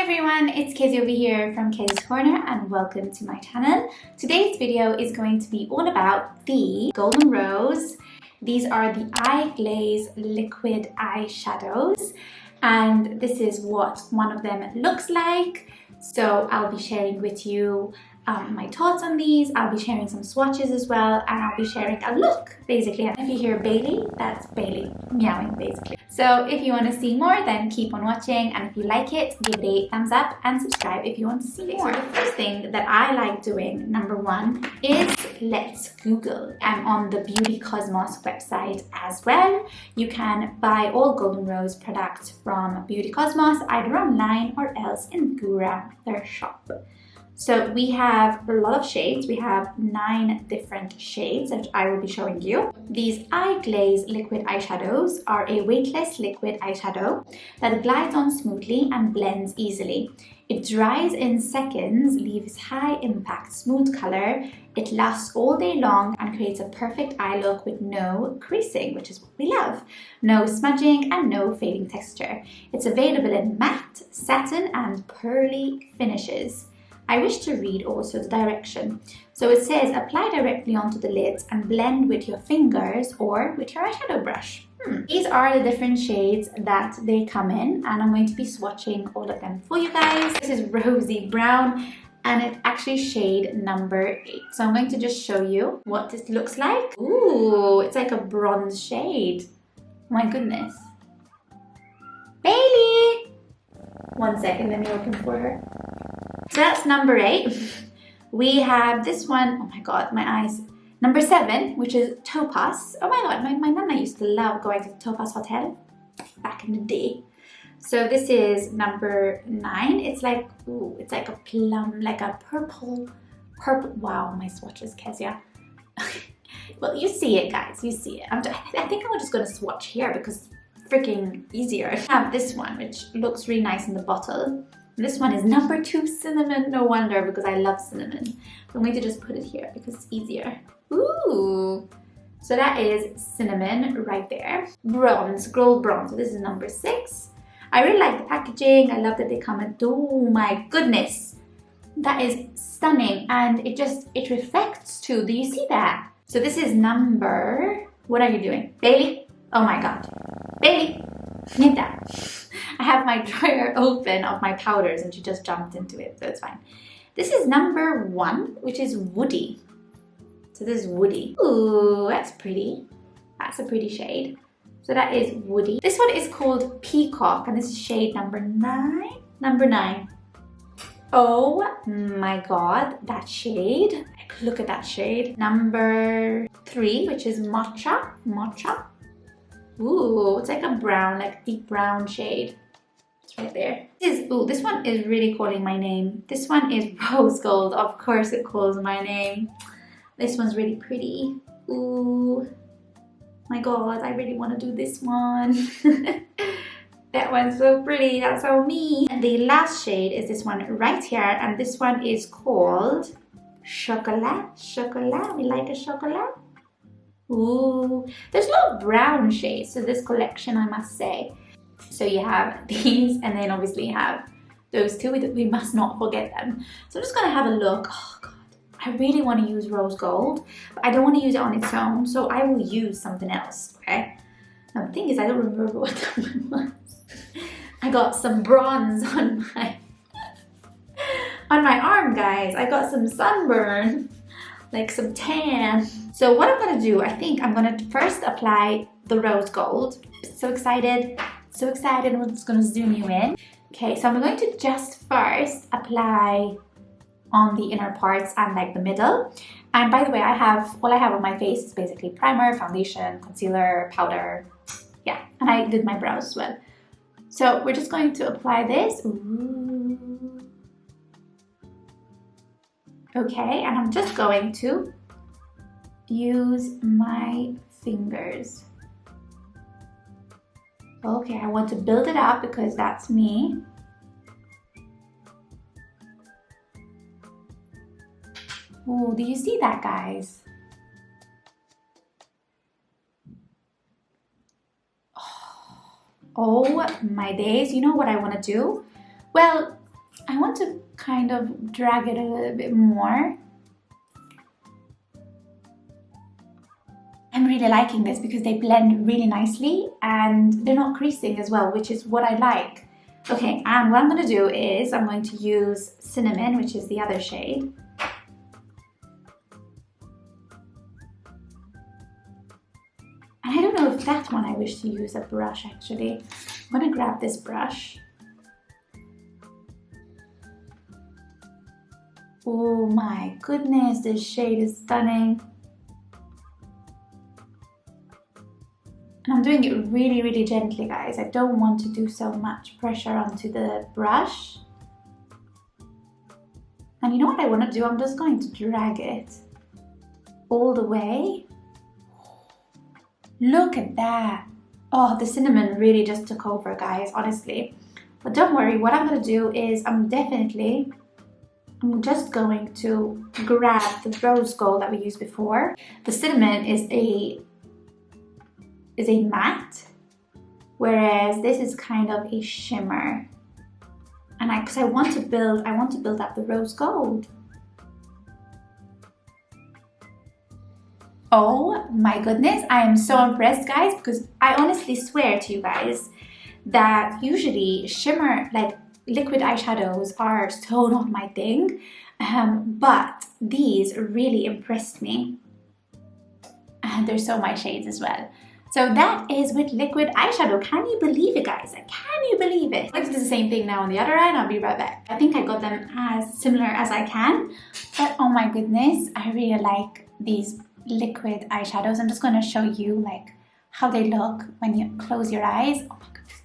Hi everyone, it's Kezia over here from KezziesCorner and welcome to my channel. Today's video is going to be all about the Golden Rose. These are the GLAZE liquid eyeshadows and this is what one of them looks like. So I'll be sharing with you my thoughts on these. I'll be sharing some swatches as well, and I'll be sharing a look basically. And if you hear Bailey, that's Bailey meowing basically. So if you want to see more, then keep on watching, and if you like it, give it a thumbs up and subscribe if you want to see more. So the first thing that I like doing, number one, is let's Google. I'm on the Beauty Cosmos website as well. You can buy all Golden Rose products from Beauty Cosmos either online or else in Fgura, their shop. So we have a lot of shades. We have 9 different shades that I will be showing you. These GLAZE liquid eyeshadows are a weightless liquid eyeshadow that glides on smoothly and blends easily. It dries in seconds, leaves high impact smooth color. It lasts all day long and creates a perfect eye look with no creasing, which is what we love. No smudging and no fading texture. It's available in matte, satin and pearly finishes. I wish to read also the direction. So it says apply directly onto the lids and blend with your fingers or with your eyeshadow brush. These are the different shades that they come in, and I'm going to be swatching all of them for you guys. This is rosy brown and it's actually shade number 8. So I'm going to just show you what this looks like. Ooh, it's like a bronze shade. My goodness. Bailey! 1 second, let me open for her. So that's number 8. We have this one, oh my god, my eyes. Number 7, which is Topaz. Oh my god, my nana used to love going to the Topaz Hotel back in the day. So this is number 9. It's like, ooh, it's like a plum, like a purple. Wow, my swatches, Kezia. Well, you see it, guys, you see it. I think I'm just gonna swatch here because it's freaking easier. I have this one, which looks really nice in the bottle. This one is number 2 cinnamon, no wonder, because I love cinnamon. I'm going to just put it here because it's easier. Ooh, so that is cinnamon right there. Bronze, gold bronze, so this is number 6. I really like the packaging. I love that they come in, oh my goodness. That is stunning, and it reflects too, do you see that? So this is number, what are you doing? Bailey? Oh my god, Bailey, need that. I have my drawer open of my powders and she just jumped into it, so it's fine. This is number 1, which is Woody. So this is Woody. Ooh, that's pretty. That's a pretty shade. So that is Woody. This one is called Peacock and this is shade number 9. Number 9. Oh my god, that shade. Look at that shade. Number 3, which is Matcha. Matcha. Ooh, it's like a brown, like deep brown shade. It's right there. This one is really calling my name. This one is rose gold. Of course it calls my name. This one's really pretty. Ooh, my god, I really want to do this one. That one's so pretty. That's so me. And the last shade is this one right here, and this one is called Chocolat. Chocolat. We like a chocolat. Ooh, there's a lot of brown shades to this collection, I must say. So you have these, and then obviously you have those two. We must not forget them. So I'm just gonna have a look. Oh god, I really want to use rose gold, but I don't want to use it on its own, so I will use something else, okay? Now the thing is, I don't remember what that one was. I got some bronze on my arm, guys. I got some sunburn. Like some tan. So what I'm gonna do, I think I'm gonna first apply the rose gold. So excited, I'm just gonna zoom you in. Okay, so I'm going to just first apply on the inner parts and like the middle. And by the way, all I have on my face is basically primer, foundation, concealer, powder. Yeah, and I did my brows as well. So we're just going to apply this. Ooh. Okay, and I'm just going to use my fingers. Okay, I want to build it up because that's me. Oh, do you see that, guys? Oh my days, you know what I want to do? Well, I want to kind of drag it a little bit more. I'm really liking this because they blend really nicely and they're not creasing as well, which is what I like. Okay, and what I'm going to do is I'm going to use Cinnamon, which is the other shade. And I don't know if that one I wish to use a brush actually. I'm going to grab this brush. Oh my goodness, this shade is stunning. And I'm doing it really, really gently, guys. I don't want to do so much pressure onto the brush. And you know what I want to do? I'm just going to drag it all the way. Look at that. Oh, the cinnamon really just took over, guys, honestly. But don't worry, what I'm going to do is I'm just going to grab the rose gold that we used before. The cinnamon is a matte, whereas this is kind of a shimmer. And because I want to build up the rose gold. Oh my goodness, I am so impressed, guys, because I honestly swear to you guys that usually shimmer, like liquid eyeshadows, are so not my thing, but these really impressed me. And they're so my shades as well. So that is with liquid eyeshadow. Can you believe it, guys? Can you believe it? Let's do the same thing now on the other eye and I'll be right back. I think I got them as similar as I can, but oh my goodness, I really like these liquid eyeshadows. I'm just going to show you like how they look when you close your eyes. Oh my goodness.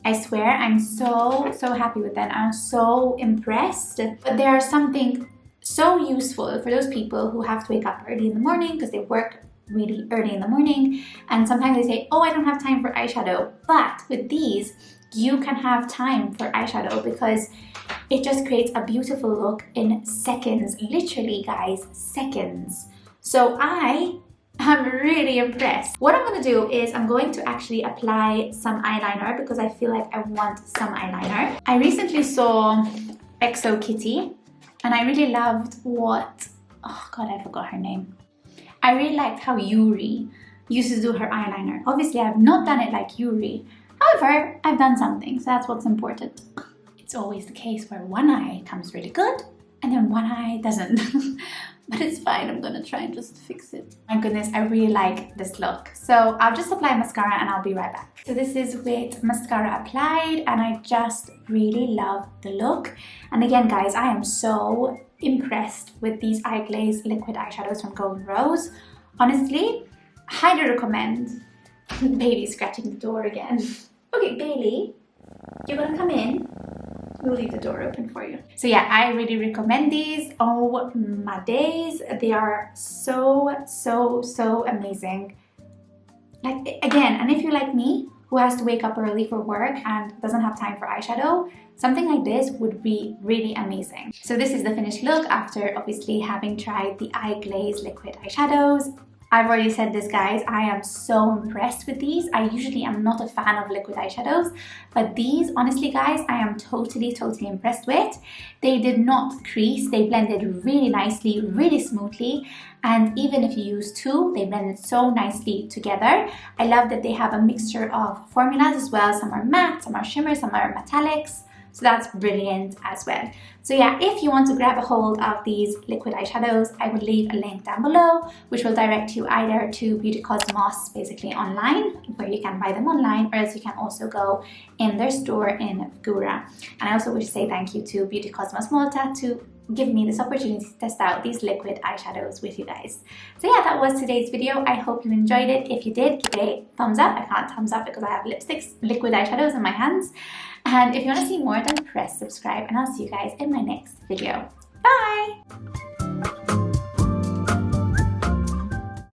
I swear I'm so happy with them. I'm so impressed. But they are something so useful for those people who have to wake up early in the morning because they work really early in the morning, and sometimes they say, oh, I don't have time for eyeshadow. But with these you can have time for eyeshadow because it just creates a beautiful look in seconds, literally, guys, seconds. So I am really impressed. What I'm going to do is I'm going to actually apply some eyeliner because I feel like I want some eyeliner. I recently saw XO Kitty and I really loved what, oh god, I forgot her name. I really liked how Yuri used to do her eyeliner. Obviously, I've not done it like Yuri. However, I've done something, so that's what's important. It's always the case where one eye comes really good and then one eye doesn't. But it's fine, I'm gonna try and just fix it. My goodness, I really like this look. So I'll just apply mascara and I'll be right back. So this is with mascara applied and I just really love the look. And again, guys, I am so impressed with these GLAZE liquid eyeshadows from Golden Rose. Honestly, highly recommend. Bailey's scratching the door again. Okay, Bailey, you're gonna come in. We'll leave the door open for you. So yeah, I really recommend these. Oh my days, they are so amazing. Like, again, and if you're like me, who has to wake up early for work and doesn't have time for eyeshadow, something like this would be really amazing. So this is the finished look after obviously having tried the GLAZE liquid eyeshadows. I've already said this, guys, I am so impressed with these. I usually am not a fan of liquid eyeshadows, but these, honestly, guys, I am totally impressed with. They did not crease, they blended really nicely, really smoothly, and even if you use two, they blended so nicely together. I love that they have a mixture of formulas as well. Some are matte, some are shimmer, some are metallics. So that's brilliant as well. So yeah, if you want to grab a hold of these liquid eyeshadows, I will leave a link down below, which will direct you either to Beauty Cosmos, basically online, where you can buy them online, or else you can also go in their store in Fgura. And I also wish to say thank you to Beauty Cosmos Malta to give me this opportunity to test out these liquid eyeshadows with you guys. So yeah, that was today's video. I hope you enjoyed it. If you did, give it a thumbs up. I can't thumbs up because I have lipsticks, liquid eyeshadows in my hands. And if you want to see more, then press subscribe, and I'll see you guys in my next video. Bye!